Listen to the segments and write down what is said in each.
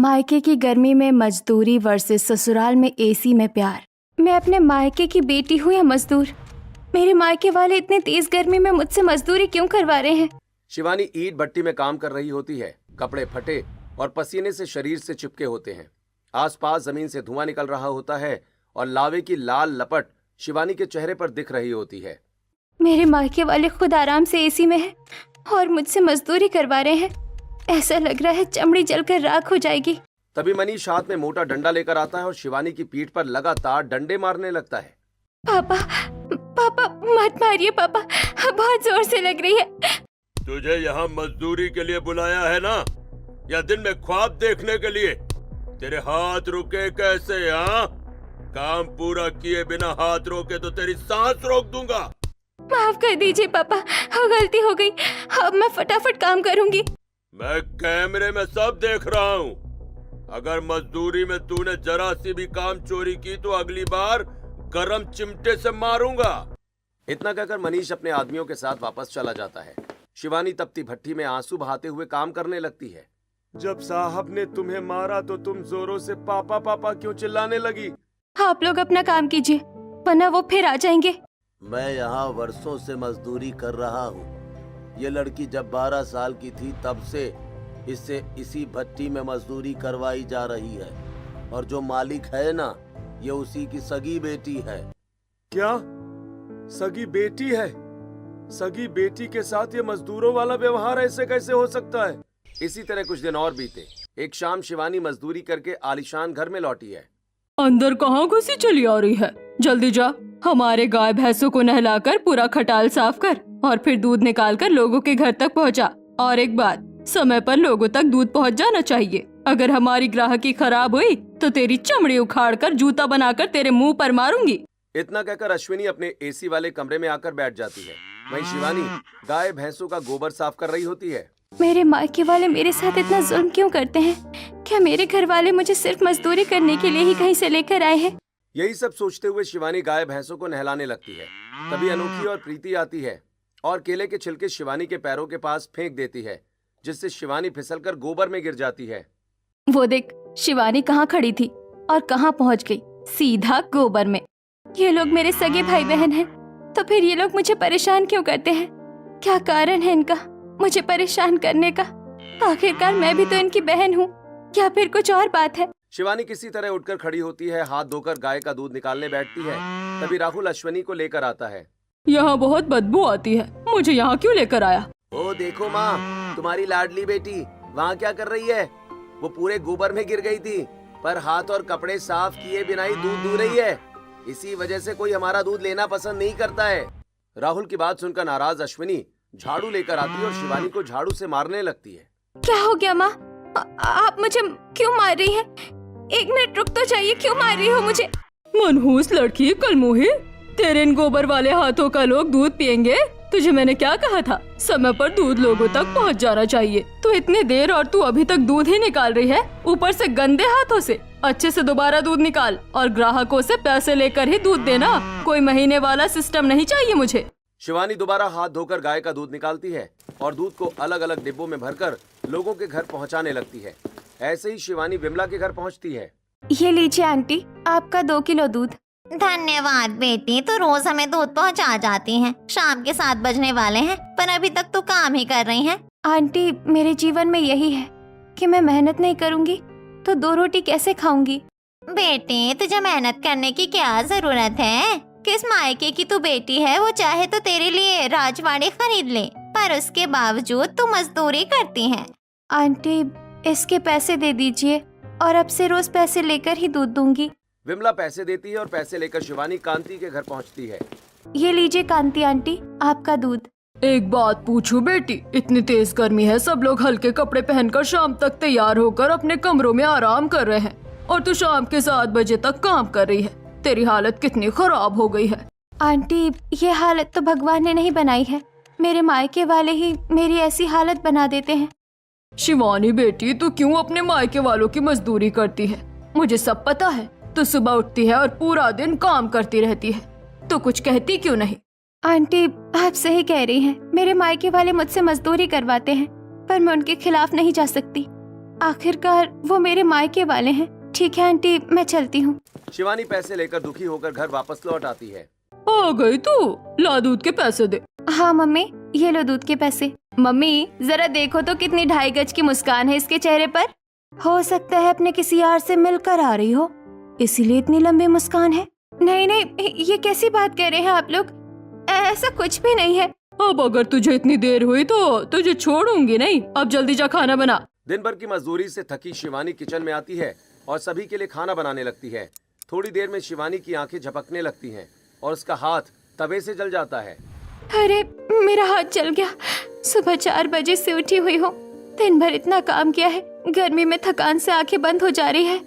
मायके की गर्मी में मजदूरी वर्सेस ससुराल में एसी में प्यार। मैं अपने मायके की बेटी हूँ या मजदूर? मेरे मायके वाले इतने तेज गर्मी में मुझसे मजदूरी क्यों करवा रहे हैं? शिवानी ईंट भट्टी में काम कर रही होती है। कपड़े फटे और पसीने से शरीर से चिपके होते हैं। आसपास जमीन से धुआं निकल रहा होता है और लावे की लाल लपट शिवानी के चेहरे पर दिख रही होती है। मेरे मायके वाले खुद आराम से एसी में हैं और मुझसे मजदूरी करवा रहे हैं। ऐसा लग रहा है चमड़ी जलकर राख हो जाएगी। तभी मनीष हाथ में मोटा डंडा लेकर आता है और शिवानी की पीठ पर लगातार डंडे मारने लगता है। पापा पापा मत मारिए पापा, बहुत जोर से लग रही है। तुझे यहाँ मजदूरी के लिए बुलाया है ना, या दिन में ख्वाब देखने के लिए? तेरे हाथ रुके कैसे? हाँ, काम पूरा किए बिना हाथ रोके तो तेरी सांस रोक दूंगा। माफ कर दीजिए पापा, गलती हो गई। अब मैं फटाफट काम करूंगी। मैं कैमरे में सब देख रहा हूँ। अगर मजदूरी में तूने जरा सी भी काम चोरी की तो अगली बार गरम चिमटे से मारूंगा। इतना कहकर मनीष अपने आदमियों के साथ वापस चला जाता है। शिवानी तपती भट्टी में आंसू बहाते हुए काम करने लगती है। जब साहब ने तुम्हें मारा तो तुम जोरों से पापा पापा क्यों चिल्लाने लगी? आप लोग अपना काम कीजिए, वरना वो फिर आ जाएंगे। मैं यहाँ वर्षों से मजदूरी कर रहा हूँ। ये लड़की जब 12 साल की थी तब से इससे इसी भट्टी में मजदूरी करवाई जा रही है, और जो मालिक है ना, ये उसी की सगी बेटी है। क्या सगी बेटी है? सगी बेटी के साथ ये मजदूरों वाला व्यवहार ऐसे कैसे हो सकता है? इसी तरह कुछ दिन और बीते। एक शाम शिवानी मजदूरी करके आलीशान घर में लौटी है। अंदर कहाँ घुसी चली आ रही है? जल्दी जा, हमारे गाय भैंसों को नहलाकर पूरा खटाल साफ कर और फिर दूध निकाल कर लोगों के घर तक पहुँचा। और एक बात, समय पर लोगों तक दूध पहुँच जाना चाहिए। अगर हमारी ग्राहकी खराब हुई तो तेरी चमड़ी उखाड़ कर जूता बनाकर तेरे मुंह पर मारूंगी। इतना कहकर अश्विनी अपने एसी वाले कमरे में आकर बैठ जाती है। वहीं शिवानी गाय भैंसों का गोबर साफ कर रही होती है। मेरे मायके वाले मेरे साथ इतना जुल्म क्यों करते हैं? क्या मेरे घर वाले मुझे सिर्फ मजदूरी करने के लिए ही कहीं से लेकर आए हैं? यही सब सोचते हुए शिवानी गाय भैंसों को नहलाने लगती है। तभी अनोखी और प्रीति आती है और केले के छिलके शिवानी के पैरों के पास फेंक देती है, जिससे शिवानी फिसलकर गोबर में गिर जाती है। वो देख, शिवानी कहाँ खड़ी थी और कहाँ पहुँच गई, सीधा गोबर में। ये लोग मेरे सगे भाई बहन हैं, तो फिर ये लोग मुझे परेशान क्यों करते हैं? क्या कारण है इनका मुझे परेशान करने का? आखिरकार मैं भी तो इनकी बहन हूँ, या फिर कुछ और बात है? शिवानी किसी तरह उठकर खड़ी होती है, हाथ धोकर गाय का दूध निकालने बैठती है। तभी राहुल अश्विनी को लेकर आता है। यहाँ बहुत बदबू आती है, मुझे यहाँ क्यों लेकर आया? ओ देखो माँ, तुम्हारी लाडली बेटी वहाँ क्या कर रही है? वो पूरे गोबर में गिर गई थी, पर हाथ और कपड़े साफ किए बिना ही दूध दूह रही है। इसी वजह से कोई हमारा दूध लेना पसंद नहीं करता है। राहुल की बात सुनकर नाराज अश्विनी झाड़ू लेकर आती है और शिवानी को झाड़ू से मारने लगती है। क्या हो गया माँ? आप मुझे क्यों मार रही हैं? एक मिनट रुक तो जाइए, क्यों मार रही हो मुझे? मनहूस लड़की कलमुही, तेरे इन गोबर वाले हाथों का लोग दूध पियेंगे? तुझे मैंने क्या कहा था? समय पर दूध लोगों तक पहुंच जाना चाहिए। तो इतनी देर और तू अभी तक दूध ही निकाल रही है, ऊपर से गंदे हाथों से। अच्छे से दोबारा दूध निकाल और ग्राहकों से पैसे लेकर ही दूध देना। कोई महीने वाला सिस्टम नहीं चाहिए मुझे। शिवानी दोबारा हाथ धोकर गाय का दूध निकालती है और दूध को अलग अलग डिब्बों में भरकर लोगों के घर पहुंचाने लगती है। ऐसे ही शिवानी विमला के घर पहुंचती है। ये लीजिए आंटी, आपका 2 किलो दूध। धन्यवाद बेटी, तो रोज हमें दूध पहुंचा जाती हैं। शाम के 7 बजने वाले हैं, पर अभी तक तो काम ही कर रही हैं। आंटी, मेरे जीवन में यही है कि मैं मेहनत नहीं करूंगी तो 2 रोटी कैसे खाऊंगी? बेटी, तुझे मेहनत करने की क्या जरूरत है? किस मायके की तू बेटी है, वो चाहे तो तेरे लिए राजवाड़ी खरीद ले, पर उसके बावजूद तू मजदूरी करती है। आंटी, इसके पैसे दे दीजिए और अब से रोज पैसे लेकर ही दूध दूंगी। विमला पैसे देती है और पैसे लेकर शिवानी कांति के घर पहुंचती है। ये लीजिए कांति आंटी, आपका दूध। एक बात पूछूं बेटी, इतनी तेज गर्मी है, सब लोग हल्के कपड़े पहनकर शाम तक तैयार होकर अपने कमरों में आराम कर रहे हैं, और तू शाम के 7 बजे तक काम कर रही है। तेरी हालत कितनी खराब हो गई है। आंटी, ये हालत तो भगवान ने नहीं बनाई है, मेरे मायके वाले ही मेरी ऐसी हालत बना देते हैं। शिवानी बेटी, तू क्यों अपने मायके वालों की मजदूरी करती है? मुझे सब पता है। तू सुबह उठती है और पूरा दिन काम करती रहती है, तो कुछ कहती क्यों नहीं? आंटी, आप सही कह रही हैं। मेरे मायके वाले मुझसे मजदूरी करवाते हैं, पर मैं उनके खिलाफ नहीं जा सकती। आखिरकार वो मेरे मायके वाले हैं। ठीक है आंटी, मैं चलती हूँ। शिवानी पैसे लेकर दुखी होकर घर वापस लौट आती है। आ गई तू, ला दूध के पैसे दे। हाँ मम्मी, ये लो दूध के पैसे। मम्मी जरा देखो तो कितनी 2.5 गज की मुस्कान है इसके चेहरे पर। हो सकता है अपने किसी यार से मिलकर आ रही हो, इसीलिए इतनी लंबी मुस्कान है। नहीं नहीं, ये कैसी बात कर रहे हैं आप लोग? ऐसा कुछ भी नहीं है। अब अगर तुझे इतनी देर हुई तो तुझे छोड़ूंगी नहीं। अब जल्दी जा खाना बना। दिन भर की मजदूरी से थकी शिवानी किचन में आती है और सभी के लिए खाना बनाने लगती है। थोड़ी देर में शिवानी की आंखें झपकने लगती हैं और उसका हाथ तवे से जल जाता है। अरे मेरा हाथ जल गया। सुबह 4 बजे से उठी हुई हूँ, दिन भर इतना काम किया है, गर्मी में थकान से आंखें बंद हो जा रही है।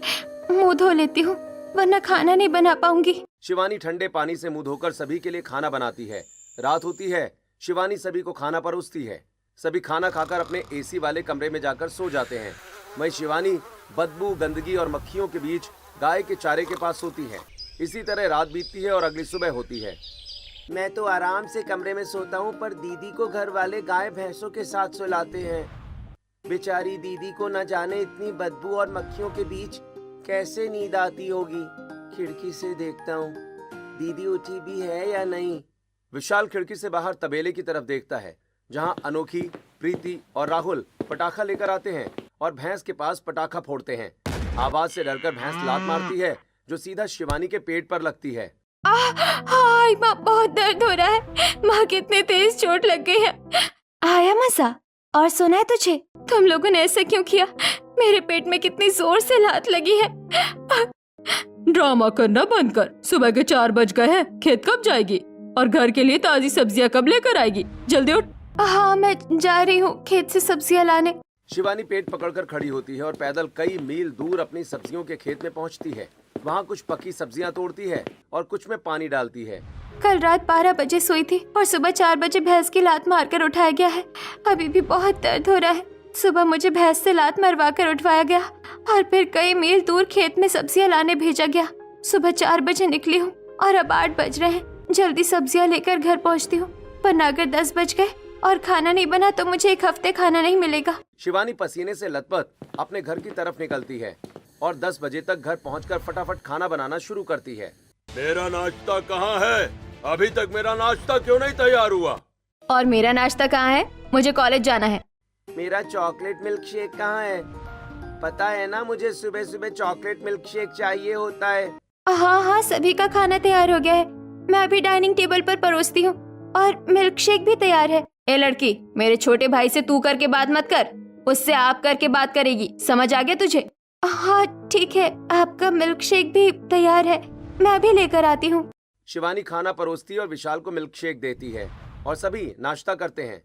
मुंह धो लेती हूँ वरना खाना नहीं बना पाऊंगी। शिवानी ठंडे पानी से मुंह धोकर सभी के लिए खाना बनाती है। रात होती है, शिवानी सभी को खाना परोसती है। सभी खाना खाकर अपने एसी वाले कमरे में जाकर सो जाते हैं। वहीं शिवानी बदबू, गंदगी और मक्खियों के बीच गाय के चारे के पास सोती है। इसी तरह रात बीतती है और अगली सुबह होती है। मैं तो आराम से कमरे में सोता हूँ, पर दीदी को घर वाले गाय भैंसों के साथ सुलाते हैं। बेचारी दीदी को न जाने इतनी बदबू और मक्खियों के बीच कैसे नींद आती होगी। खिड़की से देखता हूँ दीदी उठी भी है या नहीं। विशाल खिड़की से बाहर तबेले की तरफ देखता है, जहाँ अनोखी, प्रीति और राहुल पटाखा लेकर आते हैं और भैंस के पास पटाखा फोड़ते हैं। आवाज से डरकर भैंस लात मारती है, जो सीधा शिवानी के पेट पर लगती है। हाय माँ, बहुत दर्द हो रहा है। माँ कितने तेज चोट लग गई है। आया मजा? और सुना है तुझे, तुम लोगों ने ऐसा क्यों किया? मेरे पेट में कितनी जोर से लात लगी है। ड्रामा करना बंद कर। सुबह के 4 बज गए हैं। खेत कब जाएगी और घर के लिए ताजी सब्जियां कब लेकर आएगी? जल्दी उठ। हाँ मैं जा रही हूँ खेत से सब्जियाँ लाने। शिवानी पेट पकड़कर खड़ी होती है और पैदल कई मील दूर अपनी सब्जियों के खेत में पहुंचती है। वहाँ कुछ पकी सब्जियां तोड़ती है और कुछ में पानी डालती है। कल रात 12 बजे सोई थी और सुबह 4 बजे भैंस की लात मारकर उठाया गया है। अभी भी बहुत दर्द हो रहा है। सुबह मुझे भैंस से लात मरवा कर उठवाया गया और फिर कई मील दूर खेत में सब्जियां लाने भेजा गया। सुबह 4 बजे निकली हूँ और अब 8 बज रहे हैं। जल्दी सब्जियां लेकर घर पहुँचती हूँ, वरना अगर 10 बज गए और खाना नहीं बना तो मुझे 1 हफ्ते खाना नहीं मिलेगा। शिवानी पसीने से लथपथ अपने घर की तरफ निकलती है और 10 बजे तक घर पहुंचकर फटाफट खाना बनाना शुरू करती है। मेरा नाश्ता कहाँ है? अभी तक मेरा नाश्ता क्यों नहीं तैयार हुआ? और मेरा नाश्ता कहाँ है? मुझे कॉलेज जाना है। मेरा चॉकलेट मिल्क शेक कहाँ है? पता है ना, मुझे सुबह सुबह चॉकलेट मिल्क शेक चाहिए होता है। हाँ हाँ, सभी का खाना तैयार हो गया है। मैं अभी डाइनिंग टेबल पर परोसती हूँ और मिल्क शेक भी तैयार है। ए लड़की, मेरे छोटे भाई से तू करके बात मत कर, उससे आप करके बात करेगी। समझ आ गया तुझे? हाँ ठीक है, आपका मिल्क शेक भी तैयार है, मैं अभी लेकर आती हूँ। शिवानी खाना परोसती है और विशाल को मिल्क शेक देती है और सभी नाश्ता करते हैं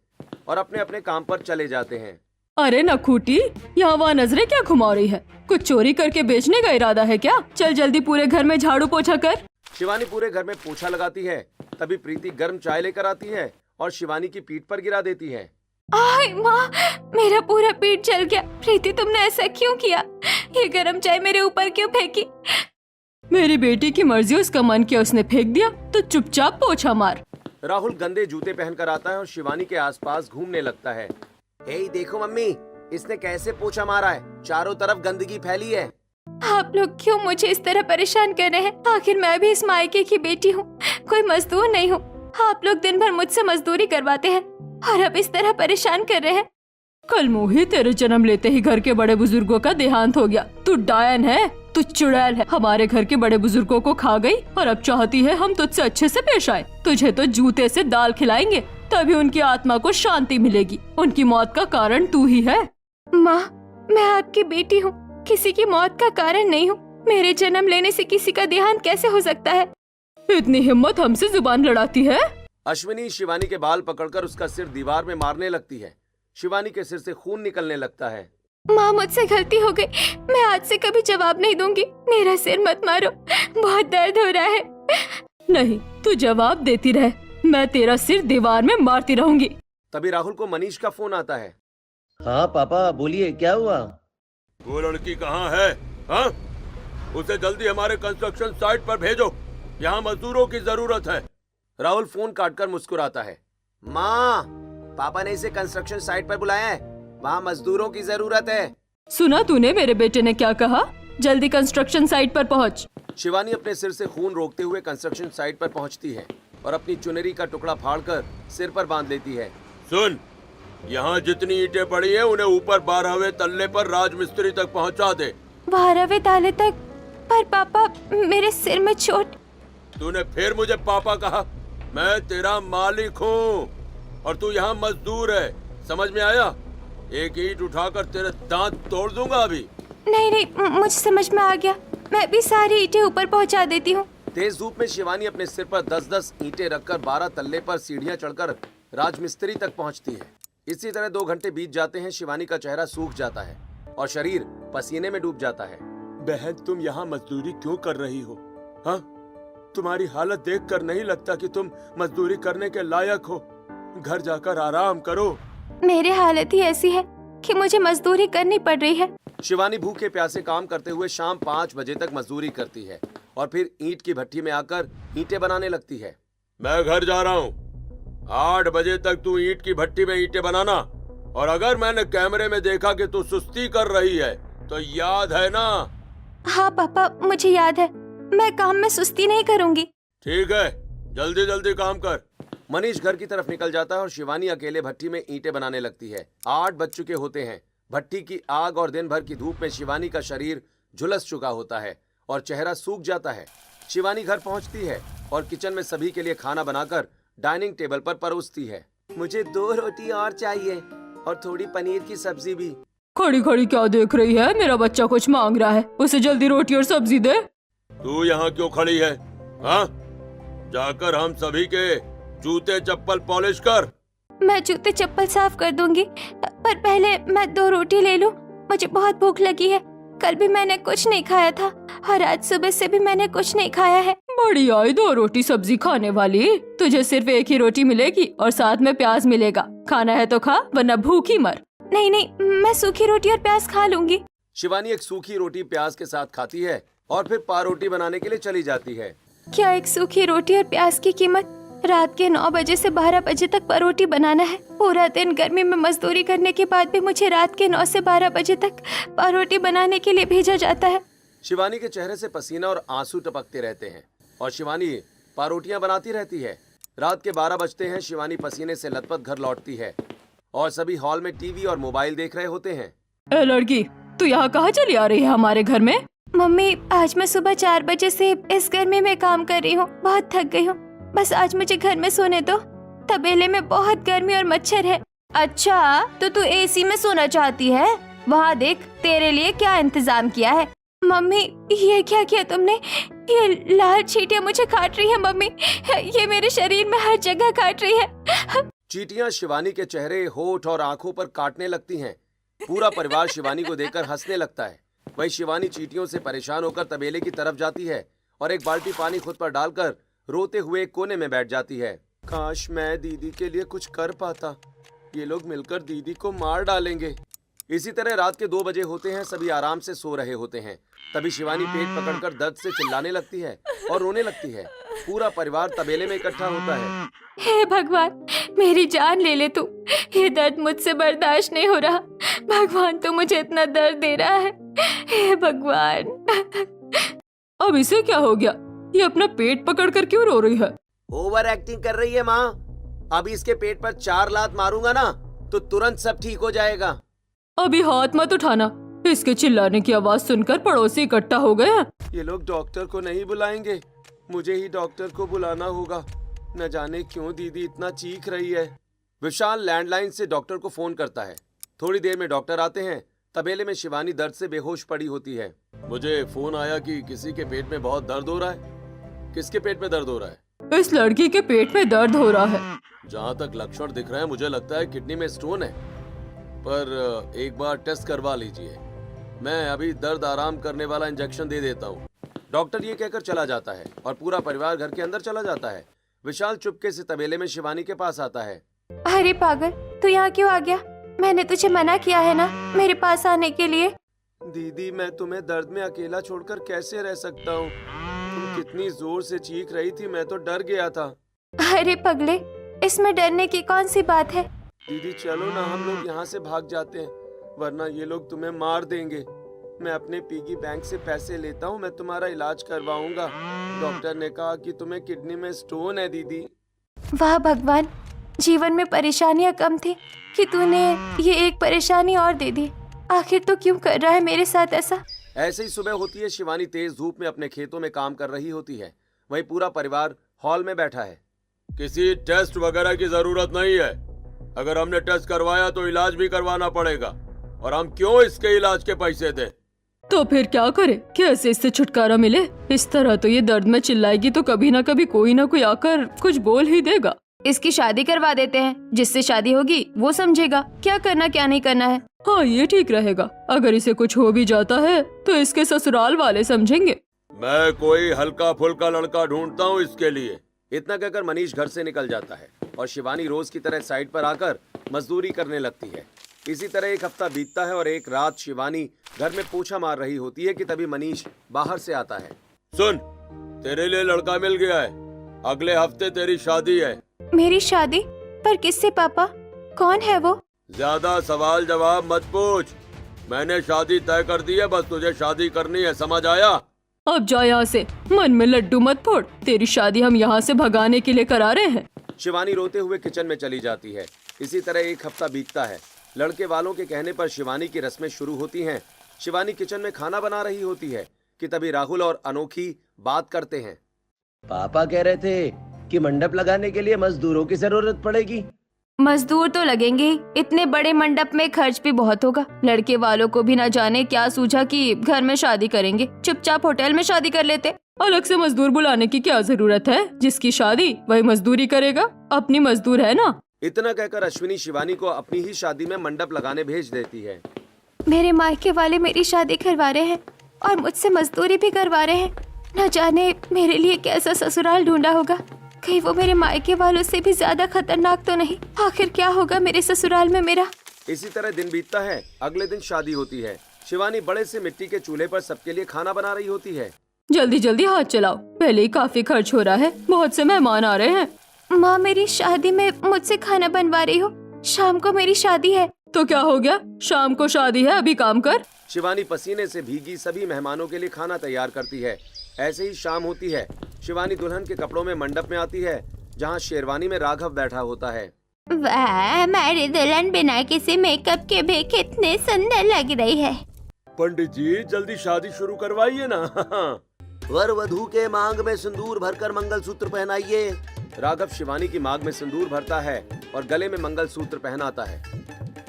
और अपने अपने काम पर चले जाते हैं। अरे नखूटी, यहाँ वहाँ नजरें क्या घुमा रही है? कुछ चोरी करके बेचने का इरादा है क्या? चल जल्दी पूरे घर में झाड़ू पोछा कर। शिवानी पूरे घर में पोछा लगाती है। तभी प्रीति गर्म चाय लेकर आती है और शिवानी की पीठ पर गिरा देती है। आय माँ, मेरा पूरा पेट जल गया। प्रीति, तुमने ऐसा क्यों किया? ये गरम चाय मेरे ऊपर क्यों फेंकी? मेरी बेटी की मर्जी, उसका मन किया उसने फेंक दिया, तो चुपचाप पोछा मार। राहुल गंदे जूते पहनकर आता है और शिवानी के आसपास घूमने लगता है। हे देखो मम्मी, इसने कैसे पोछा मारा है, चारों तरफ गंदगी फैली है। आप लोग क्यों मुझे इस तरह परेशान कर रहे हैं? आखिर मैं भी इस मायके की बेटी हूँ, कोई मजदूर नहीं हूँ। आप लोग दिन भर मुझसे मजदूरी करवाते हैं और अब इस तरह परेशान कर रहे हैं। कल मोही, तेरे जन्म लेते ही घर के बड़े बुजुर्गों का देहांत हो गया। तू डायन है, तू चुड़ैल है। हमारे घर के बड़े बुजुर्गों को खा गई और अब चाहती है हम तुझसे अच्छे से पेश आए। तुझे तो जूते से दाल खिलाएंगे, तभी उनकी आत्मा को शांति मिलेगी। उनकी मौत का कारण तू ही है। माँ, मैं आपकी बेटी हूँ, किसी की मौत का कारण नहीं हूँ। मेरे जन्म लेने से किसी का देहांत कैसे हो सकता है? इतनी हिम्मत हमसे जुबान लड़ाती है? अश्विनी शिवानी के बाल पकड़कर उसका सिर दीवार में मारने लगती है। शिवानी के सिर से खून निकलने लगता है। माँ, मुझसे गलती हो गई, मैं आज से कभी जवाब नहीं दूंगी। मेरा सिर मत मारो, बहुत दर्द हो रहा है। नहीं, तू जवाब देती रह, मैं तेरा सिर दीवार में मारती रहूंगी। तभी राहुल को मनीष का फोन आता है। हाँ पापा, बोलिए क्या हुआ? वो लड़की कहाँ है? हाँ, उसे जल्दी हमारे कंस्ट्रक्शन साइट पर भेजो, यहाँ मजदूरों की जरूरत है। राहुल फोन काटकर मुस्कुराता है। माँ, पापा ने इसे कंस्ट्रक्शन साइट पर बुलाया है, वहाँ मजदूरों की जरूरत है। सुना तूने मेरे बेटे ने क्या कहा? जल्दी कंस्ट्रक्शन साइट पर पहुंच। शिवानी अपने सिर से खून रोकते हुए कंस्ट्रक्शन साइट पर पहुंचती है और अपनी चुनरी का टुकड़ा फाड़कर सिर पर बांध लेती है। सुन, यहाँ जितनी ईंटें पड़ी हैं उन्हें ऊपर 12वें तल्ले पर राजमिस्त्री तक पहुँचा दे। 12वें ताले तक? पर पापा, मेरे सिर में चोट। तूने फिर मुझे पापा कहा? मैं तेरा मालिक हूँ और तू यहाँ मजदूर है, समझ में आया? एक ईंट उठाकर तेरे दांत तोड़ दूंगा अभी। नहीं नहीं, मुझे समझ में आ गया। मैं भी सारी ईंटें ऊपर पहुंचा देती हूँ। तेज धूप में शिवानी अपने सिर पर 10-10 ईंटें रखकर 12 तल्ले पर सीढ़ियां चढ़कर राजमिस्त्री तक पहुंचती है। इसी तरह 2 घंटे बीत जाते हैं। शिवानी का चेहरा सूख जाता है और शरीर पसीने में डूब जाता है। बहन, तुम यहाँ मजदूरी क्यों कर रही हो? हाँ, तुम्हारी हालत देखकर नहीं लगता कि तुम मजदूरी करने के लायक हो। घर जाकर आराम करो। मेरी हालत ही ऐसी है कि मुझे मजदूरी करनी पड़ रही है। शिवानी भूखे प्यासे काम करते हुए शाम 5 बजे तक मजदूरी करती है और फिर ईंट की भट्टी में आकर ईंटें बनाने लगती है। मैं घर जा रहा हूँ। 8 बजे तक तू ईंट की भट्टी में ईंटें बनाना, और अगर मैंने कैमरे में देखा कि तू सुस्ती कर रही है तो याद है ना? हाँ पापा, मुझे याद है। मैं काम में सुस्ती नहीं करूँगी। ठीक है, जल्दी जल्दी काम कर। मनीष घर की तरफ निकल जाता है और शिवानी अकेले भट्टी में ईंटें बनाने लगती है। 8 बज चुके होते हैं। भट्टी की आग और दिन भर की धूप में शिवानी का शरीर झुलस चुका होता है और चेहरा सूख जाता है। शिवानी घर पहुंचती है और किचन में सभी के लिए खाना बनाकर डाइनिंग टेबल पर परोसती है। मुझे 2 रोटी और चाहिए और थोड़ी पनीर की सब्जी भी। खड़ी खड़ी क्या देख रही है? मेरा बच्चा कुछ मांग रहा है, उसे जल्दी रोटी और सब्जी दे। तू यहाँ क्यों खड़ी है? हाँ, जाकर हम सभी के जूते चप्पल पॉलिश कर। मैं जूते चप्पल साफ कर दूंगी, पर पहले मैं 2 रोटी ले लूं। मुझे बहुत भूख लगी है। कल भी मैंने कुछ नहीं खाया था और आज सुबह से भी मैंने कुछ नहीं खाया है। बड़ी आई 2 रोटी सब्जी खाने वाली। तुझे सिर्फ एक ही रोटी मिलेगी और साथ में प्याज मिलेगा। खाना है तो खा, वरना भूखी मर। नहीं नहीं, मैं सूखी रोटी और प्याज खा लूंगी। शिवानी एक सूखी रोटी प्याज के साथ खाती है और फिर पारोटी बनाने के लिए चली जाती है। क्या एक सूखी रोटी और प्याज की कीमत? रात के 9 बजे से 12 बजे तक परोठी बनाना है। पूरा दिन गर्मी में मजदूरी करने के बाद भी मुझे रात के 9 से 12 बजे तक परोठी बनाने के लिए भेजा जाता है। शिवानी के चेहरे से पसीना और आंसू टपकते रहते हैं और शिवानी पारोटियां बनाती रहती है। रात के 12 बजते हैं। शिवानी पसीने से लथपथ घर लौटती है और सभी हॉल में टीवी और मोबाइल देख रहे होते हैं। ए लड़की, तू यहाँ कहाँ चली आ रही है हमारे घर में? मम्मी, आज मैं सुबह 4 बजे से इस गर्मी में काम कर रही हूँ। बहुत थक गई हूँ। बस आज मुझे घर में सोने दो। तबेले में बहुत गर्मी और मच्छर है। अच्छा, तो तू एसी में सोना चाहती है? वहाँ देख, तेरे लिए क्या इंतजाम किया है। मम्मी, ये क्या किया तुमने? ये लाल चींटियां मुझे काट रही है। मम्मी, ये मेरे शरीर में हर जगह काट रही है। चींटियां शिवानी के चेहरे, होठ और आंखों पर काटने लगती हैं। पूरा परिवार शिवानी को देखकर हंसने लगता है। वही शिवानी चींटियों से परेशान होकर तबेले की तरफ जाती है और एक बाल्टी पानी खुद पर डालकर रोते हुए एक कोने में बैठ जाती है। काश मैं दीदी के लिए कुछ कर पाता। ये लोग मिलकर दीदी को मार डालेंगे। इसी तरह रात के 2 बजे होते हैं। सभी आराम से सो रहे होते हैं। तभी शिवानी पेट पकड़कर दर्द से चिल्लाने लगती है और रोने लगती है। पूरा परिवार तबेले में इकट्ठा होता है। हे भगवान, मेरी जान ले ले तू। ये दर्द मुझसे बर्दाश्त नहीं हो रहा। भगवान, तू मुझे इतना दर्द दे रहा है। हे भगवान। अब इसे क्या हो गया? ये अपना पेट पकड़कर क्यों रो रही है? ओवर एक्टिंग कर रही है माँ। अभी इसके पेट पर 4 लात मारूंगा ना तो तुरंत सब ठीक हो जाएगा। अभी हाथ मत उठाना। इसके चिल्लाने की आवाज सुनकर पड़ोसी इकट्ठा हो गए हैं। ये लोग डॉक्टर को नहीं बुलाएंगे, मुझे ही डॉक्टर को बुलाना होगा। न जाने क्यों दीदी इतना चीख रही है। विशाल लैंडलाइन से डॉक्टर को फोन करता है। थोड़ी देर में डॉक्टर आते हैं। तबेले में शिवानी दर्द से बेहोश पड़ी होती है। मुझे फोन आया कि किसी के पेट में बहुत दर्द हो रहा है। किसके पेट में दर्द हो रहा है? इस लड़की के पेट में दर्द हो रहा है। जहाँ तक लक्षण दिख रहे हैं मुझे लगता है किडनी में स्टोन है, पर एक बार टेस्ट करवा लीजिए। मैं अभी दर्द आराम करने वाला इंजेक्शन दे देता हूँ। डॉक्टर ये कहकर चला जाता है और पूरा परिवार घर के अंदर चला जाता है। विशाल चुपके से तबेले में शिवानी के पास आता है। अरे पागल, तू यहाँ क्यों आ गया? मैंने तुझे मना किया है ना मेरे पास आने के लिए। दीदी, मैं तुम्हें दर्द में अकेला छोड़कर कैसे रह सकता हूँ? तुम कितनी जोर से चीख रही थी, मैं तो डर गया था। अरे पगले, इसमें डरने की कौन सी बात है? दीदी चलो ना, हम लोग यहाँ से भाग जाते हैं। वरना ये लोग तुम्हें मार देंगे। मैं अपने पिगी बैंक से पैसे लेता हूँ, मैं तुम्हारा इलाज करवाऊंगा। डॉक्टर ने कहा कि तुम्हें किडनी में स्टोन है दीदी। वाह भगवान, जीवन में परेशानियां कम थी कि तूने ये एक परेशानी और दे दी। आखिर तो क्यों कर रहा है मेरे साथ ऐसा? ऐसे ही सुबह होती है। शिवानी तेज धूप में अपने खेतों में काम कर रही होती है। वहीं पूरा परिवार हॉल में बैठा है। किसी टेस्ट वगैरह की जरूरत नहीं है। अगर हमने टेस्ट करवाया तो इलाज भी करवाना पड़ेगा, और हम क्यों इसके इलाज के पैसे दें? तो फिर क्या करे? कैसे इससे छुटकारा मिले? इस तरह तो ये दर्द में चिल्लाएगी तो कभी ना कभी कोई ना कोई आकर कुछ बोल ही देगा। इसकी शादी करवा देते हैं, जिससे शादी होगी वो समझेगा क्या करना क्या नहीं करना है। हाँ, ये ठीक रहेगा। अगर इसे कुछ हो भी जाता है तो इसके ससुराल वाले समझेंगे। मैं कोई हल्का फुल्का लड़का ढूंढता हूँ इसके लिए। इतना कहकर मनीष घर से निकल जाता है और शिवानी रोज की तरह साइट पर आकर मजदूरी करने लगती है। इसी तरह एक हफ्ता बीतता है और एक रात शिवानी घर में पोछा मार रही होती है कि तभी मनीष बाहर से आता है। सुन, तेरे लिए लड़का मिल गया है। अगले हफ्ते तेरी शादी है। मेरी शादी? पर किससे पापा? कौन है वो? ज्यादा सवाल जवाब मत पूछ। मैंने शादी तय कर दी है, बस तुझे शादी करनी है, समझ आया? अब जा यहाँ से, मन में लड्डू मत फोड़। तेरी शादी हम यहाँ से भगाने के लिए करा रहे हैं। शिवानी रोते हुए किचन में चली जाती है। इसी तरह एक हफ्ता बीतता है। लड़के वालों के कहने पर शिवानी की रस्में शुरू होती हैं। शिवानी किचन में खाना बना रही होती है कि तभी राहुल और अनोखी बात करते हैं। पापा कह रहे थे कि मंडप लगाने के लिए मजदूरों की जरूरत पड़ेगी। मजदूर तो लगेंगे ही, इतने बड़े मंडप में खर्च भी बहुत होगा। लड़के वालों को भी न जाने क्या सूझा कि घर में शादी करेंगे, चुपचाप होटल में शादी कर लेते। अलग से मजदूर बुलाने की क्या जरूरत है? जिसकी शादी वही मजदूरी करेगा, अपनी मजदूर है ना। इतना कहकर अश्विनी शिवानी को अपनी ही शादी में मंडप लगाने भेज देती है। मेरे मायके वाले मेरी शादी करवा रहे हैं और मुझसे मजदूरी भी करवा रहे हैं। न जाने मेरे लिए कैसा ससुराल ढूंढा होगा। कहीं वो मेरे मायके वालों से भी ज्यादा खतरनाक तो नहीं? आखिर क्या होगा मेरे ससुराल में मेरा? इसी तरह दिन बीतता है। अगले दिन शादी होती है। शिवानी बड़े से मिट्टी के चूल्हे पर सबके लिए खाना बना रही होती है। जल्दी जल्दी हाथ चलाओ, पहले ही काफी खर्च हो रहा है, बहुत से मेहमान आ रहे हैं। माँ, मेरी शादी में मुझसे खाना बनवा रही हो? शाम को मेरी शादी है। तो क्या हो गया? शाम को शादी है, अभी काम कर। शिवानी पसीने से भीगी सभी मेहमानों के लिए खाना तैयार करती है। ऐसे ही शाम होती है। शिवानी दुल्हन के कपड़ों में मंडप में आती है, जहाँ शेरवानी में राघव बैठा होता है। वाह, हमारी दुल्हन बिना किसी मेकअप के भी कितनी सुंदर लग रही है। पंडित जी, जल्दी शादी शुरू करवाइए ना। वर वधू के मांग में सिंदूर भरकर मंगलसूत्र पहनाइए। राघव शिवानी की मांग में सिंदूर भरता है और गले में मंगलसूत्र पहनाता है।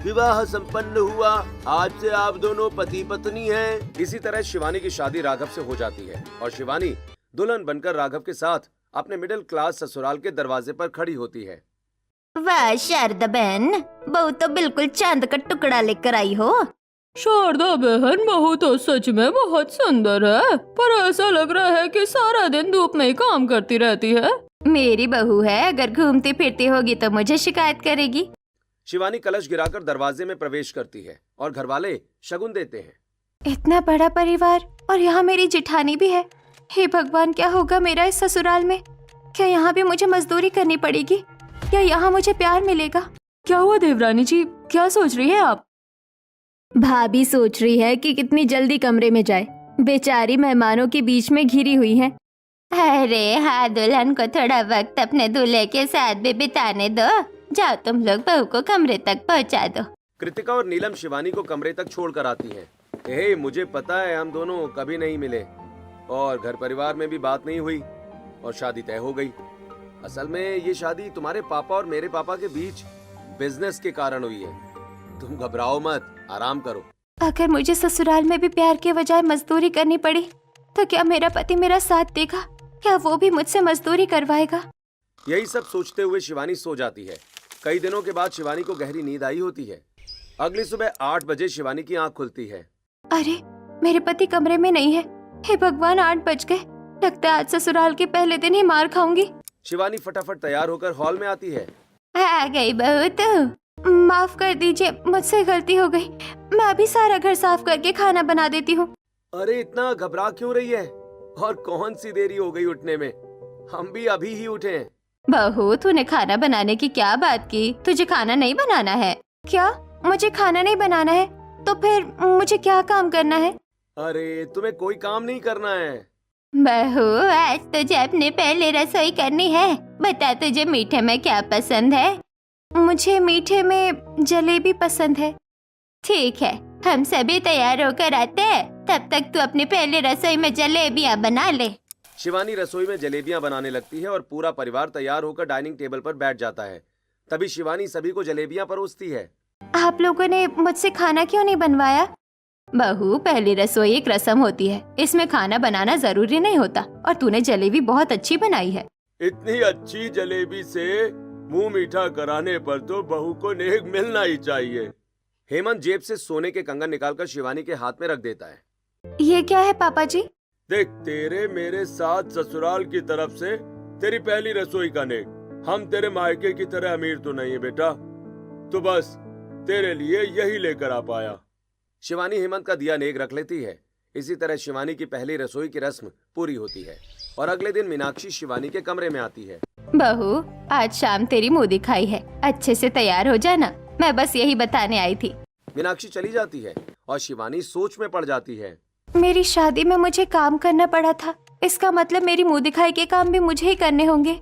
विवाह संपन्न हुआ, आज से आप दोनों पति पत्नी हैं। इसी तरह शिवानी की शादी राघव से हो जाती है और शिवानी दुल्हन बनकर राघव के साथ अपने मिडिल क्लास ससुराल के दरवाजे पर खड़ी होती है। वाह शारदा बहन, बहू तो बिल्कुल चांद का टुकड़ा लेकर आई हो। शारदा बहन, बहू तो सच में बहुत सुंदर है, पर ऐसा लग रहा है कि सारा दिन धूप में ही काम करती रहती है। मेरी बहू है, अगर घूमती फिरती होगी तो मुझे शिकायत करेगी। शिवानी कलश गिराकर दरवाजे में प्रवेश करती है और घरवाले शगुन देते हैं। इतना बड़ा परिवार और यहाँ मेरी जिठानी भी है। हे भगवान, क्या होगा मेरा इस ससुराल में? क्या यहाँ भी मुझे मजदूरी करनी पड़ेगी या यहाँ मुझे प्यार मिलेगा? क्या हुआ देवरानी जी, क्या सोच रही है आप? भाभी सोच रही है कि कितनी जल्दी कमरे में जाए। बेचारी मेहमानों के बीच में घिरी हुई है। अरे हाँ, दुल्हन को थोड़ा वक्त अपने दूल्हे के साथ भी बिताने दो। जाओ तुम लोग बहू को कमरे तक पहुँचा दो। कृतिका और नीलम शिवानी को कमरे तक छोड़ कर आती है। मुझे पता है हम दोनों कभी नहीं मिले और घर परिवार में भी बात नहीं हुई और शादी तय हो गई। असल में ये शादी तुम्हारे पापा और मेरे पापा के बीच बिजनेस के कारण हुई है। तुम घबराओ मत, आराम करो। अगर मुझे ससुराल में भी प्यार के बजाय मजदूरी करनी पड़ी तो क्या मेरा पति मेरा साथ देगा? क्या वो भी मुझसे मजदूरी करवाएगा? यही सब सोचते हुए शिवानी सो जाती है। कई दिनों के बाद शिवानी को गहरी नींद आई होती है। अगली सुबह 8 बजे शिवानी की आंख खुलती है। अरे, मेरे पति कमरे में नहीं है। हे भगवान, 8 बज गए। लगता है आज ससुराल के पहले दिन ही मार खाऊंगी। शिवानी फटाफट तैयार होकर हॉल में आती है। आ गई बहू तू। माफ कर दीजिए, मुझसे गलती हो गई। मैं अभी सारा घर साफ करके खाना बना देती हूँ। अरे इतना घबरा क्यों रही है? और कौन सी देरी हो गई उठने में? हम भी अभी ही उठे हैं। बहू, तूने खाना बनाने की क्या बात की? तुझे खाना नहीं बनाना है क्या? मुझे खाना नहीं बनाना है। तो फिर मुझे क्या काम करना है? अरे तुम्हें कोई काम नहीं करना है। बहू, आज तुझे अपने पहले रसोई करनी है। बता तुझे मीठे में क्या पसंद है? मुझे मीठे में जलेबी पसंद है। ठीक है, हम सभी तैयार होकर आते हैं। तब तक तू अपने पहले रसोई में जलेबियाँ बना ले। शिवानी रसोई में जलेबियां बनाने लगती है और पूरा परिवार तैयार होकर डाइनिंग टेबल पर बैठ जाता है। तभी शिवानी सभी को जलेबियां परोसती है। आप लोगों ने मुझसे खाना क्यों नहीं बनवाया? बहू, पहली रसोई एक रस्म होती है, इसमें खाना बनाना जरूरी नहीं होता। और तूने जलेबी बहुत अच्छी बनाई है। इतनी अच्छी जलेबी से मुंह मीठा कराने पर तो बहू को नेक मिलना ही चाहिए। हेमंत जेब से सोने के कंगन निकालकर शिवानी के हाथ में रख देता है। ये क्या है पापा जी? देख, तेरे मेरे साथ ससुराल की तरफ से तेरी पहली रसोई का नेक। हम तेरे मायके की तरह अमीर तो नहीं है बेटा, तो बस तेरे लिए यही लेकर आ पाया। शिवानी हेमंत का दिया नेक रख लेती है। इसी तरह शिवानी की पहली रसोई की रस्म पूरी होती है और अगले दिन मीनाक्षी शिवानी के कमरे में आती है। बहू, आज शाम तेरी मुंह दिखाई है, अच्छे से तैयार हो जाना। मैं बस यही बताने आई थी। मीनाक्षी चली जाती है और शिवानी सोच में पड़ जाती है। मेरी शादी में मुझे काम करना पड़ा था, इसका मतलब मेरी मुंह दिखाई के काम भी मुझे ही करने होंगे।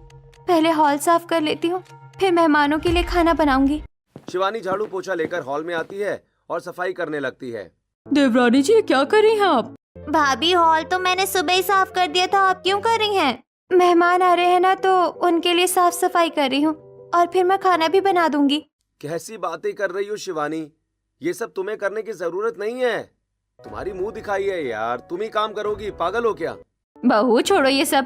पहले हॉल साफ कर लेती हूँ, फिर मेहमानों के लिए खाना बनाऊंगी। शिवानी झाड़ू पोछा लेकर हॉल में आती है और सफाई करने लगती है। देवरानी जी, क्या कर रही हैं आप? भाभी, हॉल तो मैंने सुबह ही साफ कर दिया था, आप क्यों कर रही हैं? मेहमान आ रहे हैं ना, तो उनके लिए साफ सफाई कर रही हूँ और फिर मैं खाना भी बना दूंगी। कैसी बातें कर रही हो शिवानी, ये सब तुम्हें करने की जरूरत नहीं है। तुम्हारी मुंह दिखाई है यार, तुम ही काम करोगी, पागल हो क्या? बहू, छोड़ो ये सब।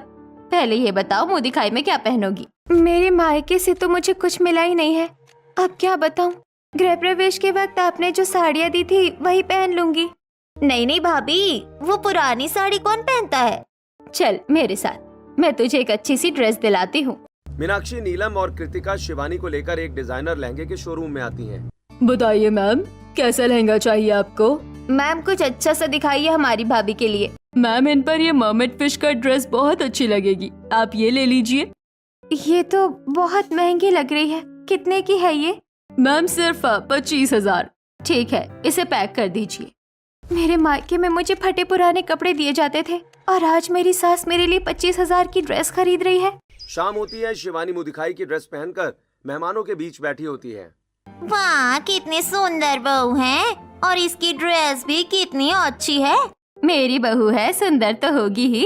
पहले ये बताओ, मुंह दिखाई में क्या पहनोगी? मेरे मायके से तो मुझे कुछ मिला ही नहीं है, अब क्या बताऊं। गृह प्रवेश के वक्त आपने जो साड़ियाँ दी थी वही पहन लूंगी। नहीं नहीं भाभी, वो पुरानी साड़ी कौन पहनता है? चल मेरे साथ, मैं तुझे एक अच्छी सी ड्रेस दिलाती हूँ। मीनाक्षी, नीलम और कृतिका शिवानी को लेकर एक डिजाइनर लहंगे के शोरूम में आती हैं। बताइए मैम, कैसा लहंगा चाहिए आपको? मैम, कुछ अच्छा सा दिखाइए हमारी भाभी के लिए। मैम, इन पर ये मर्मेड फिश का ड्रेस बहुत अच्छी लगेगी, आप ये ले लीजिए। ये तो बहुत महंगी लग रही है, कितने की है ये? मैम, सिर्फ 25,000। ठीक है, इसे पैक कर दीजिए। मेरे मायके में मुझे फटे पुराने कपड़े दिए जाते थे और आज मेरी सास मेरे लिए 25,000 की ड्रेस खरीद रही है। शाम होती है। शिवानी मुंह दिखाई की ड्रेस पहनकर मेहमानों के बीच बैठी होती है। वाह, कितनी सुंदर बहू है, और इसकी ड्रेस भी कितनी अच्छी है। मेरी बहू है, सुंदर तो होगी ही।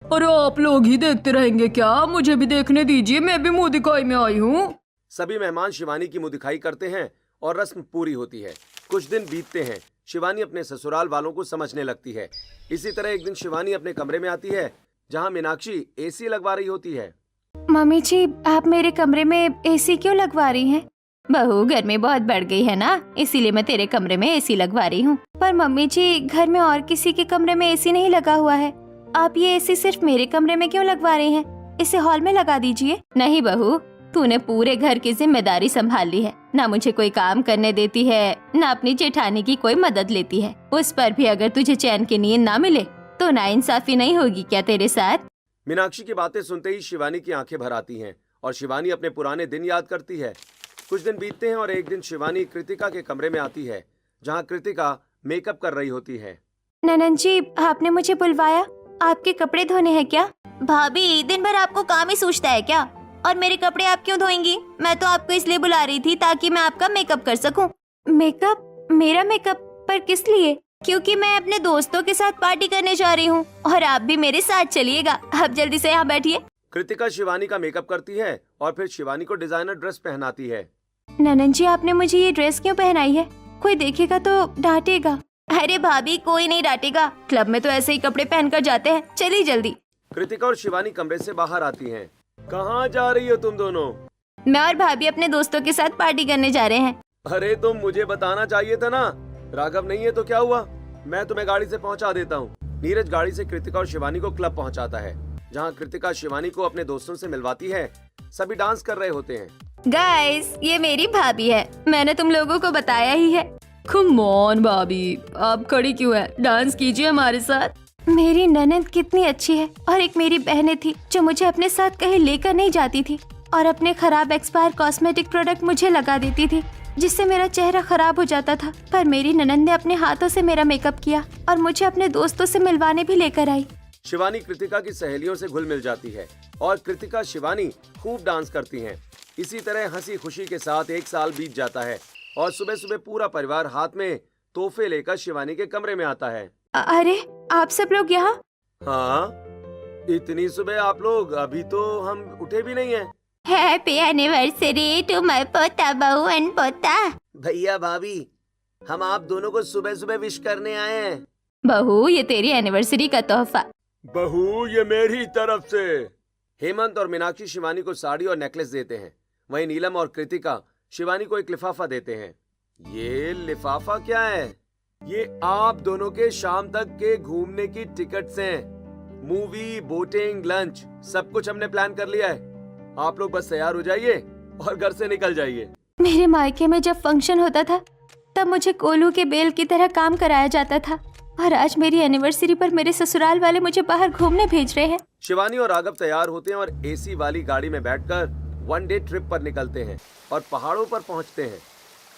और आप लोग ही देखते रहेंगे क्या? मुझे भी देखने दीजिए, मैं भी मुंह दिखाई में आई हूँ। सभी मेहमान शिवानी की मुंह दिखाई करते हैं और रस्म पूरी होती है। कुछ दिन बीतते हैं। शिवानी अपने ससुराल वालों को समझने लगती है। इसी तरह एक दिन शिवानी अपने कमरे में आती है जहाँ मीनाक्षी एसी लगवा रही होती है। मम्मी जी, आप मेरे कमरे में एसी क्यों लगवा रही हैं? बहू, गर्मी बहुत बढ़ गई है ना, इसीलिए मैं तेरे कमरे में एसी लगवा रही हूँ। पर मम्मी जी, घर में और किसी के कमरे में एसी नहीं लगा हुआ है। आप ये एसी सिर्फ मेरे कमरे में क्यों लगवा रही हैं? इसे हॉल में लगा दीजिए। नहीं बहू, तूने पूरे घर की जिम्मेदारी संभाल ली है, ना मुझे कोई काम करने देती है, ना अपनी जेठानी की कोई मदद लेती है। उस पर भी अगर तुझे चैन की नींद ना मिले तो नाइंसाफी नहीं होगी क्या तेरे साथ? मीनाक्षी की बातें सुनते ही शिवानी की आंखें भर आती हैं और शिवानी अपने पुराने दिन याद करती है। कुछ दिन बीतते हैं और एक दिन शिवानी कृतिका के कमरे में आती है जहाँ कृतिका मेकअप कर रही होती है। ननन जी, आपने मुझे बुलवाया, आपके कपड़े धोने हैं क्या? भाभी, दिन भर आपको काम ही सूझता है क्या? और मेरे कपड़े आप क्यों धोएंगी? मैं तो आपको इसलिए बुला रही थी ताकि मैं आपका मेकअप कर सकूं। मेकअप? मेरा मेकअप? पर किस लिए? क्योंकि मैं अपने दोस्तों के साथ पार्टी करने जा रही हूँ और आप भी मेरे साथ चलिएगा। आप जल्दी से यहाँ बैठिए। कृतिका शिवानी का मेकअप करती है और फिर शिवानी को डिजाइनर ड्रेस पहनाती है। ननन जी, आपने मुझे ये ड्रेस क्यों पहनाई है? कोई देखेगा तो डांटेगा। अरे भाभी, कोई नहीं डांटेगा, क्लब में तो ऐसे ही कपड़े पहनकर जाते हैं। चलिए जल्दी। कृतिका और शिवानी कमरे से बाहर आती हैं। कहाँ जा रही हो तुम दोनों? मैं और भाभी अपने दोस्तों के साथ पार्टी करने जा रहे हैं। अरे तुम मुझे बताना चाहिए था ना। राघव नहीं है तो क्या हुआ, मैं तुम्हें गाड़ी से पहुंचा देता हूँ। नीरज गाड़ी से कृतिका और शिवानी को क्लब पहुंचाता है जहाँ कृतिका शिवानी को अपने दोस्तों से मिलवाती है। सभी डांस कर रहे होते हैं। गाइस, ये मेरी भाभी है, मैंने तुम लोगों को बताया ही है। कम ऑन भाभी, आप खड़ी क्यों है? डांस कीजिए हमारे साथ। मेरी ननद कितनी अच्छी है और एक मेरी बहनें थी जो मुझे अपने साथ कहीं लेकर नहीं जाती थी और अपने खराब एक्सपायर कॉस्मेटिक प्रोडक्ट मुझे लगा देती थी। जिससे मेरा चेहरा खराब हो जाता था, पर मेरी ननद ने अपने हाथों से मेरा मेकअप किया और मुझे अपने दोस्तों से मिलवाने भी लेकर आई। शिवानी कृतिका की सहेलियों से घुल मिल जाती है और कृतिका शिवानी खूब डांस करती हैं। इसी तरह हंसी खुशी के साथ 1 साल बीत जाता है और सुबह सुबह पूरा परिवार हाथ में तोहफे लेकर शिवानी के कमरे में आता है। अरे आप सब लोग यहाँ? हाँ, इतनी सुबह आप लोग? अभी तो हम उठे भी नहीं हैं। हैप्पी एनिवर्सरी टू माय पोता बहू एंड पोता। भैया भाभी, हम आप दोनों को सुबह सुबह विश करने आए हैं। बहू, ये तेरी एनिवर्सरी का तोहफा। बहू, ये मेरी तरफ से। हेमंत और मीनाक्षी शिवानी को साड़ी और नेकलेस देते हैं। वहीं नीलम और कृतिका शिवानी को एक लिफाफा देते हैं। ये लिफाफा क्या है? ये आप दोनों के शाम तक के घूमने की टिकट्स हैं। मूवी, बोटिंग, लंच सब कुछ हमने प्लान कर लिया है। आप लोग बस तैयार हो जाइए और घर से निकल जाइए। मेरे मायके में जब फंक्शन होता था तब मुझे कोलू के बेल की तरह काम कराया जाता था, और आज मेरी एनिवर्सरी पर मेरे ससुराल वाले मुझे बाहर घूमने भेज रहे हैं। शिवानी और राघव तैयार होते हैं और एसी वाली गाड़ी में बैठकर 1 डे ट्रिप पर निकलते हैं और पहाड़ों पर पहुंचते हैं।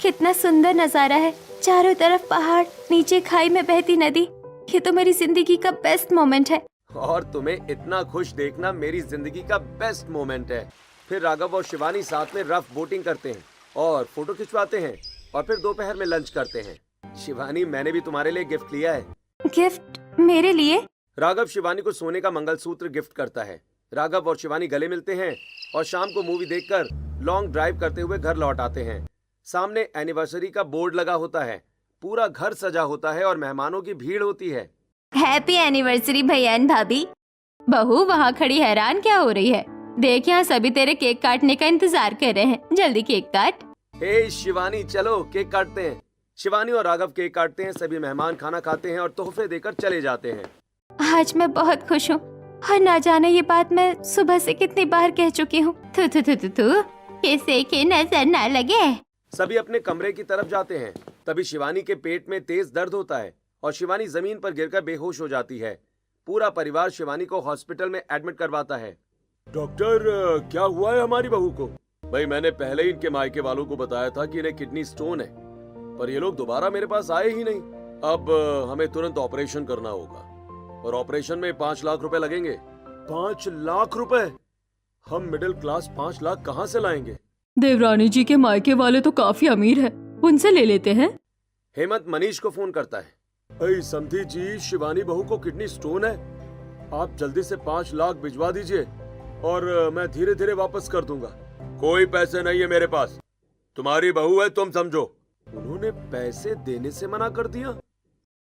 कितना सुंदर नजारा है, चारों तरफ पहाड़, नीचे खाई में बहती नदी। ये तो मेरी जिंदगी का बेस्ट मोमेंट है। और तुम्हें इतना खुश देखना मेरी जिंदगी का बेस्ट मोमेंट है। फिर राघव और शिवानी साथ में रफ बोटिंग करते हैं और फोटो खिंचवाते हैं और फिर दोपहर में लंच करते हैं। शिवानी, मैंने भी तुम्हारे लिए गिफ्ट लिया है। गिफ्ट? मेरे लिए? राघव शिवानी को सोने का मंगलसूत्र गिफ्ट करता है। राघव और शिवानी गले मिलते हैं और शाम को मूवी देखकर लॉन्ग ड्राइव करते हुए घर लौट आते हैं। सामने एनिवर्सरी का बोर्ड लगा होता है, पूरा घर सजा होता है और मेहमानों की भीड़ होती है। हैप्पी एनिवर्सरी भैया एंड भाभी। बहू, वहाँ खड़ी हैरान क्या हो रही है? देख, यहाँ सभी तेरे केक काटने का इंतजार कर रहे हैं। जल्दी केक काट। हे शिवानी, चलो केक काटते हैं। शिवानी और राघव केक काटते हैं। सभी मेहमान खाना खाते हैं और तोहफे देकर चले जाते हैं। आज मैं बहुत खुश हूँ और ना जाने ये बात मैं सुबह से कितनी बार कह चुकी हूँ। थू थू थू थू थू, किसी की नजर ना लगे। सभी अपने कमरे की तरफ जाते हैं। तभी शिवानी के पेट में तेज दर्द होता है और शिवानी जमीन पर गिरकर बेहोश हो जाती है। पूरा परिवार शिवानी को हॉस्पिटल में एडमिट करवाता है। डॉक्टर, क्या हुआ है हमारी बहू को? भाई, मैंने पहले ही इनके मायके वालों को बताया था कि इन्हें किडनी स्टोन है, पर ये लोग दोबारा मेरे पास आए ही नहीं। अब हमें तुरंत ऑपरेशन करना होगा और ऑपरेशन में 5 लाख रुपए लगेंगे। 5 लाख रुपए? हम मिडिल क्लास 5 लाख कहाँ से लाएंगे? देवरानी जी के मायके वाले तो काफी अमीर हैं, उनसे ले लेते हैं। हेमंत मनीष को फोन करता है। अरे समधी जी, शिवानी बहू को किडनी स्टोन है। आप जल्दी से 5 लाख भिजवा दीजिए और मैं धीरे धीरे वापस कर दूंगा। कोई पैसे नहीं है मेरे पास। तुम्हारी बहू है, तुम समझो। उन्होंने पैसे देने से मना कर दिया?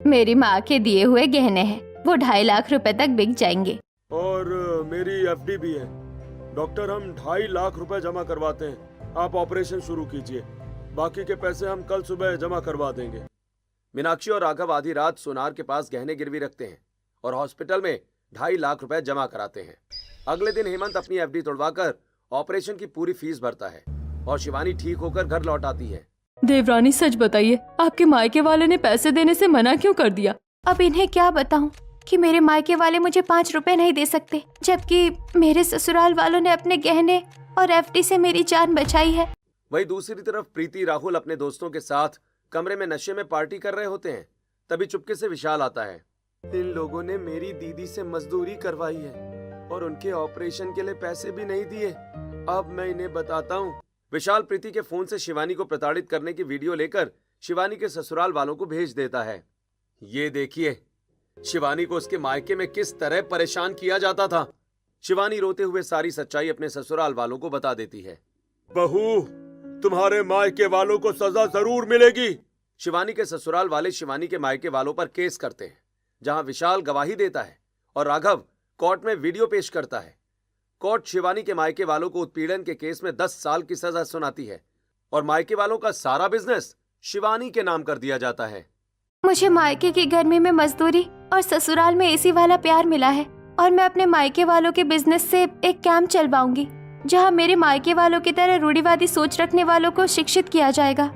मेरी माँ के दिए हुए गहने हैं, वो 2.5 लाख रुपए तक बिक जाएंगे। और मेरी एफडी भी है। डॉक्टर, हम 2.5 लाख रुपए जमा करवाते हैं। आप ऑपरेशन शुरू कीजिए, बाकी के पैसे हम कल सुबह जमा करवा देंगे। मीनाक्षी और राघव आधी रात सोनार के पास गहने गिरवी रखते हैं और हॉस्पिटल में 2.5 लाख रुपए जमा कराते हैं। अगले दिन हेमंत अपनी एफडी तोड़वाकर ऑपरेशन की पूरी फीस भरता है और शिवानी ठीक होकर घर लौट आती है। देवरानी, सच बताइए, आपके मायके वाले ने पैसे देने से मना क्यों कर दिया? अब इन्हें क्या बताऊं कि मेरे मायके वाले मुझे 5 रुपए नहीं दे सकते, जबकि मेरे ससुराल वालों ने अपने गहने और एफडी से मेरी जान बचाई है। वहीं दूसरी तरफ प्रीति राहुल अपने दोस्तों के साथ कमरे में नशे में पार्टी कर रहे होते हैं। तभी चुपके से विशाल आता है। इन लोगों ने मेरी दीदी से मजदूरी करवाई है और उनके ऑपरेशन के लिए पैसे भी नहीं दिए। अब मैं इन्हें बताता हूँ। विशाल प्रीति के फोन से शिवानी को प्रताड़ित करने की वीडियो लेकर शिवानी के ससुराल वालों को भेज देता है। ये देखिए, शिवानी को उसके मायके में किस तरह परेशान किया जाता था। शिवानी रोते हुए सारी सच्चाई अपने ससुराल वालों को बता देती है। बहू, तुम्हारे मायके वालों को सजा जरूर मिलेगी। शिवानी के ससुराल वाले शिवानी के मायके वालों पर केस करते हैं, जहां विशाल गवाही देता है और राघव कोर्ट में वीडियो पेश करता है। कोर्ट शिवानी के मायके वालों को उत्पीड़न के केस में 10 साल की सजा सुनाती है और मायके वालों का सारा बिजनेस शिवानी के नाम कर दिया जाता है। मुझे मायके की गर्मी में मजदूरी और ससुराल में एसी वाला प्यार मिला है और मैं अपने मायके वालों के बिजनेस से एक कैंप चलवाऊंगी, जहां मेरे मायके वालों की तरह रूढ़िवादी सोच रखने वालों को शिक्षित किया जाएगा।